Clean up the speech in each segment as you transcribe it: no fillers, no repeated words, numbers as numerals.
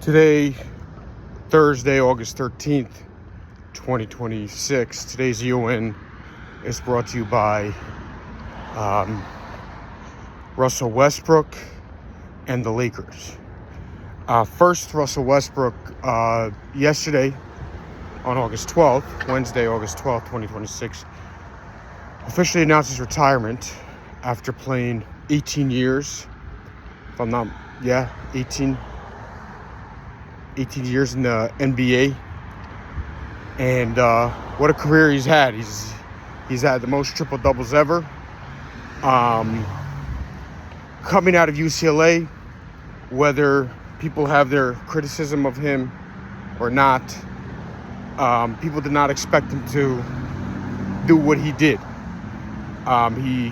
Today, Thursday, August 13th, 2026. Today's EON is brought to you by Russell Westbrook and the Lakers. First, Russell Westbrook yesterday on August 12th, Wednesday, August 12th, 2026, officially announced his retirement after playing 18 years. If I'm not, 18 years in the NBA. And what a career he's had. He's had the most triple doubles ever. Coming out of UCLA, whether people have their criticism of him or not, people did not expect him to do what he did. He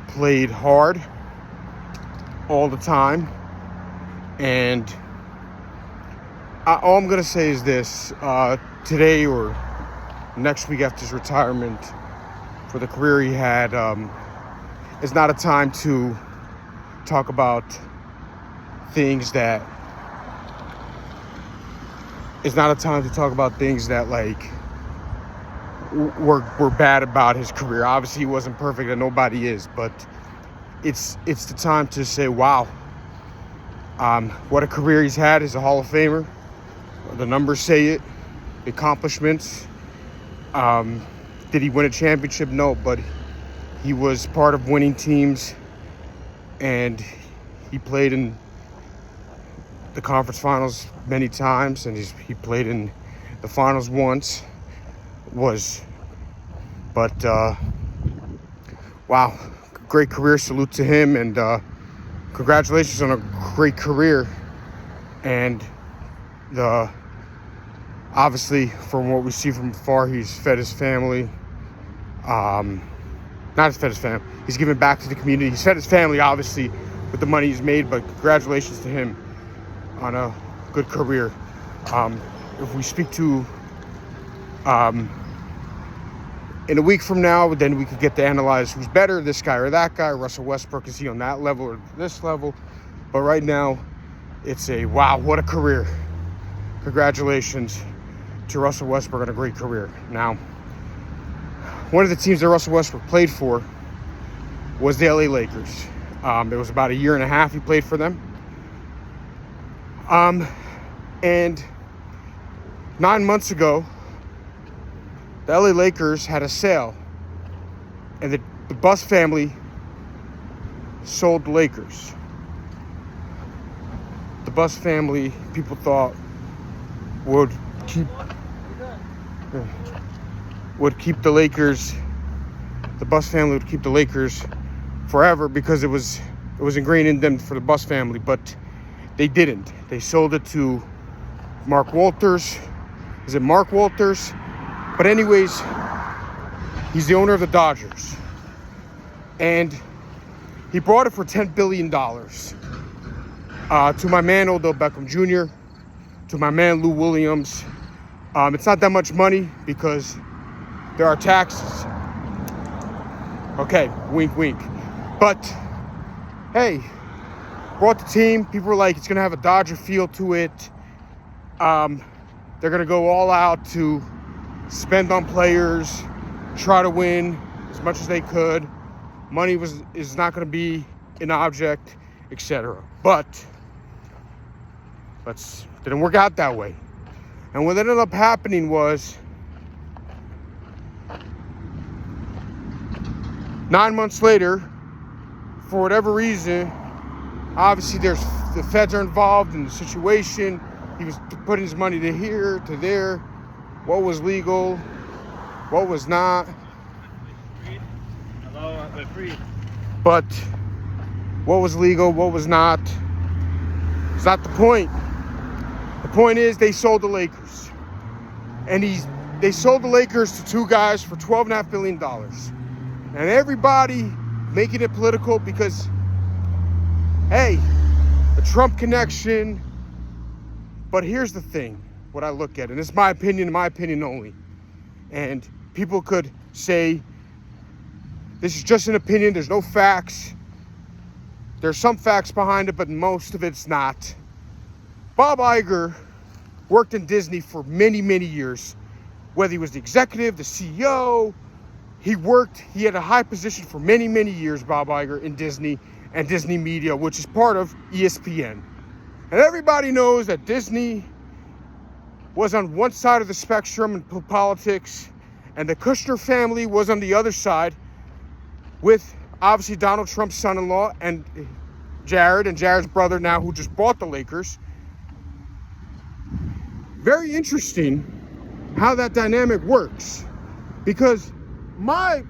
played hard all the time, and all I'm going to say is this. Today or next week after his retirement, for the career he had, is not a time to talk about things that like were bad about his career. Obviously he wasn't perfect, and nobody is, but it's the time to say, wow, what a career he's had. He's a Hall of Famer. The numbers say it. The accomplishments. Did he win a championship? No, but he was part of winning teams, and he played in the conference finals many times, and he played in the finals once. Wow, great career. Salute to him, and congratulations on a great career. And obviously, from what we see from afar, he's fed his family. Not fed his family. He's given back to the community. He's fed his family, obviously, with the money he's made. But congratulations to him on a good career. If we speak to in a week from now, then we could get to analyze who's better, this guy or that guy. Russell Westbrook, is he on that level or this level? But right now, it's a wow, what a career. Congratulations to Russell Westbrook on a great career. Now, one of the teams that Russell Westbrook played for was the LA Lakers. It was about a year and a half he played for them. And 9 months ago, the LA Lakers had a sale, and the Bus family sold the Lakers. The Bus family, people thought, would keep the Lakers. The Bus family would keep the Lakers forever because it was ingrained in them for the Bus family, but they didn't. They sold it to Mark Walters. Is it Mark Walters? But anyways, he's the owner of the Dodgers, and he brought it for $10 billion. To my man Odell Beckham Jr., to my man Lou Williams. It's not that much money because there are taxes. Okay, wink, wink. But, hey, brought the team. People were like, it's going to have a Dodger feel to it. They're going to go all out to spend on players, try to win as much as they could. Money is not going to be an object, etc. But didn't work out that way. And what ended up happening was 9 months later, for whatever reason, obviously the feds are involved in the situation. He was putting his money to here, to there. What was legal? What was not? Hello, we're free. But what was legal? What was not? It's not the point. The point is they sold the Lakers. And they sold the Lakers to two guys for $12.5 billion. And everybody making it political because, hey, the Trump connection. But here's the thing, what I look at, and it's my opinion only. And people could say, this is just an opinion, there's no facts. There's some facts behind it, but most of it's not. Bob Iger worked in Disney for many, many years. Whether he was the executive, the CEO, he had a high position for many, many years, Bob Iger, in Disney and Disney Media, which is part of ESPN. And everybody knows that Disney was on one side of the spectrum in politics, and the Kushner family was on the other side with, obviously, Donald Trump's son-in-law and Jared's brother now, who just bought the Lakers. Very interesting how that dynamic works, because my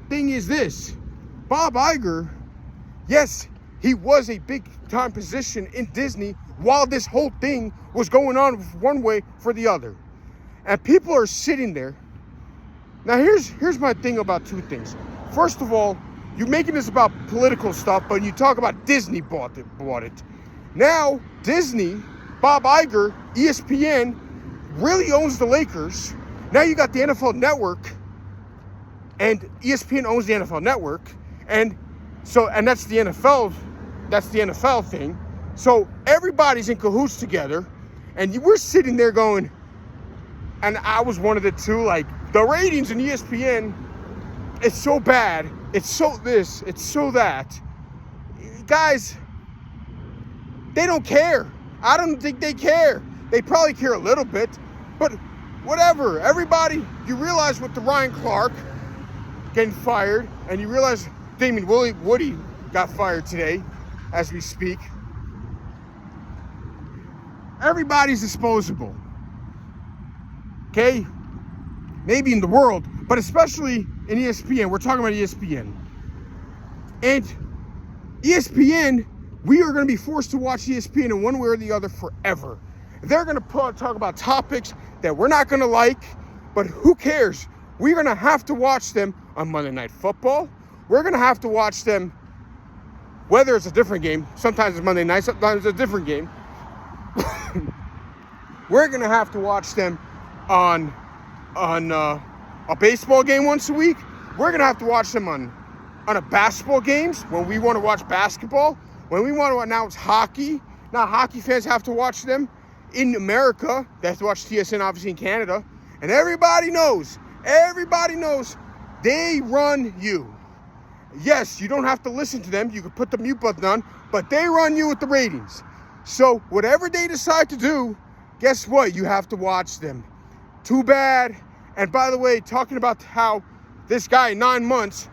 thing is this: Bob Iger, yes, he was a big time position in Disney while this whole thing was going on one way for the other, and people are sitting there. Now here's my thing about two things. First of all, you're making this about political stuff, but you talk about Disney bought it. Now Disney, Bob Iger, ESPN really owns the Lakers. Now you got the NFL Network, and ESPN owns the NFL Network, and that's the NFL thing. So everybody's in cahoots together, and we're sitting there going, and I was one of the two, like, the ratings in ESPN, it's so bad, it's so this, it's so that. Guys, they don't care. I don't think they care. They probably care a little bit, but whatever. Everybody, you realize with the Ryan Clark getting fired, and you realize Damien Woody got fired today as we speak. Everybody's disposable. Okay? Maybe in the world, but especially in ESPN. We're talking about ESPN. And ESPN, we are going to be forced to watch ESPN in one way or the other forever. They're going to talk about topics that we're not going to like, but who cares? We're going to have to watch them on Monday Night Football. We're going to have to watch them, whether it's a different game. Sometimes it's Monday night, sometimes it's a different game. We're going to have to watch them on a baseball game once a week. We're going to have to watch them on a basketball games when we want to watch basketball. When we want to announce hockey, now hockey fans have to watch them in America. They have to watch TSN, obviously, in Canada. And everybody knows, they run you. Yes, you don't have to listen to them. You can put the mute button on, but they run you with the ratings. So whatever they decide to do, guess what? You have to watch them. Too bad. And by the way, talking about how this guy in 9 months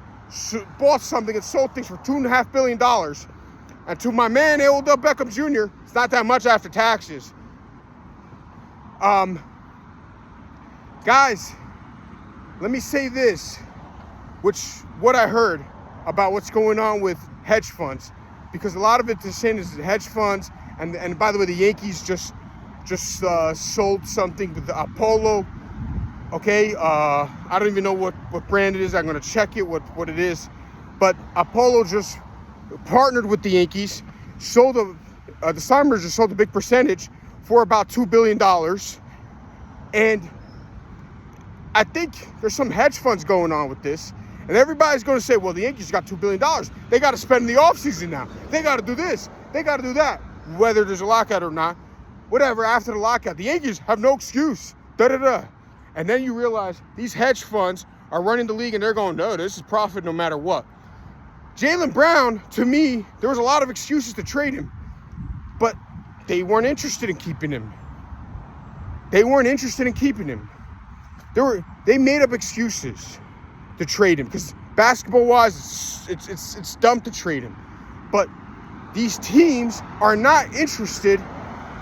bought something and sold things for $2.5 billion. And to my man, Odell Beckham Jr., it's not that much after taxes. Guys, let me say this, what I heard about what's going on with hedge funds, because a lot of it is saying is hedge funds, and by the way, the Yankees just sold something with the Apollo. Okay, I don't even know what brand it is. I'm gonna check it what it is, but Apollo just partnered with the Yankees, sold the Simers just sold a big percentage for about $2 billion, and I think there's some hedge funds going on with this, and everybody's going to say, well, the Yankees got $2 billion. They got to spend in the offseason now. They got to do this. They got to do that. Whether there's a lockout or not, whatever, after the lockout, the Yankees have no excuse. And then you realize these hedge funds are running the league, and they're going, no, this is profit no matter what. Jaylen Brown, to me, there was a lot of excuses to trade him, but they weren't interested in keeping him. They made up excuses to trade him, because basketball-wise, it's dumb to trade him. But these teams are not interested.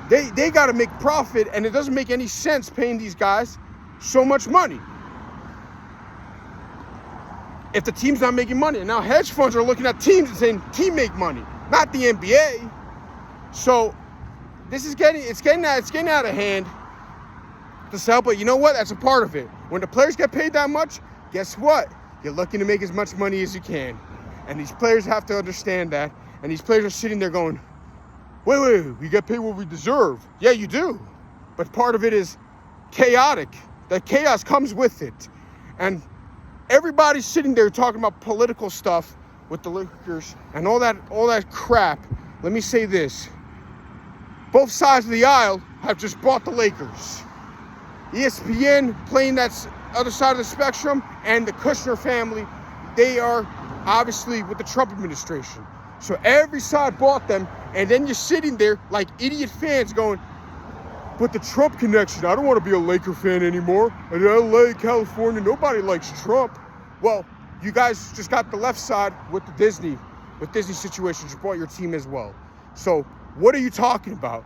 They got to make profit, and it doesn't make any sense paying these guys so much money if the team's not making money. And now hedge funds are looking at teams and saying, team make money, not the NBA. So this is getting out of hand to sell. But you know what? That's a part of it. When the players get paid that much, guess what? You're looking to make as much money as you can. And these players have to understand that. And these players are sitting there going, wait, we get paid what we deserve. Yeah, you do. But part of it is chaotic. The chaos comes with it. And everybody's sitting there talking about political stuff with the Lakers and all that crap. Let me say this. both sides of the aisle have just bought the Lakers. ESPN playing that other side of the spectrum, and the Kushner family, they are obviously with the Trump administration. So every side bought them, and then you're sitting there like idiot fans going, but the Trump connection, I don't want to be a Laker fan anymore. In LA, California, nobody likes Trump. Well, you guys just got the left side with Disney situations. You bought your team as well. So what are you talking about?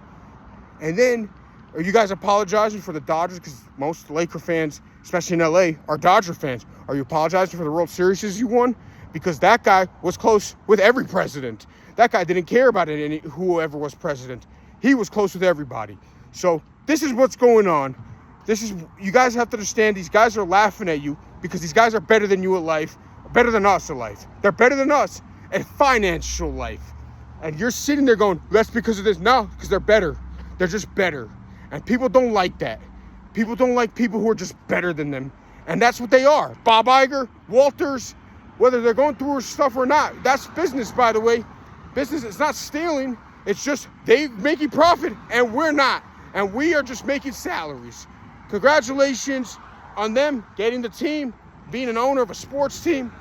And then, are you guys apologizing for the Dodgers? Because most Laker fans, especially in LA, are Dodger fans. Are you apologizing for the World Series you won? Because that guy was close with every president. That guy didn't care about whoever was president. He was close with everybody. So this is what's going on. You guys have to understand, these guys are laughing at you because these guys are better than you at life, better than us at life. They're better than us at financial life. And you're sitting there going, that's because of this. No, because they're better. They're just better. And people don't like that. People don't like people who are just better than them. And that's what they are. Bob Iger, Walters, whether they're going through stuff or not. That's business, by the way. Business is not stealing. It's just they making profit and we're not. And we are just making salaries. Congratulations on them getting the team, being an owner of a sports team.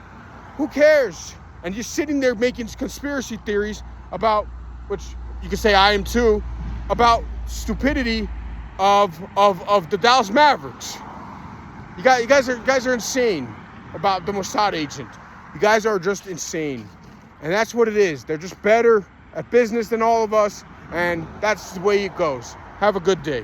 Who cares? And you're sitting there making conspiracy theories about, which you can say I am too, about stupidity of the Dallas Mavericks. You guys are insane about the Mossad agent. You guys are just insane. And that's what it is. They're just better at business than all of us, and that's the way it goes. Have a good day.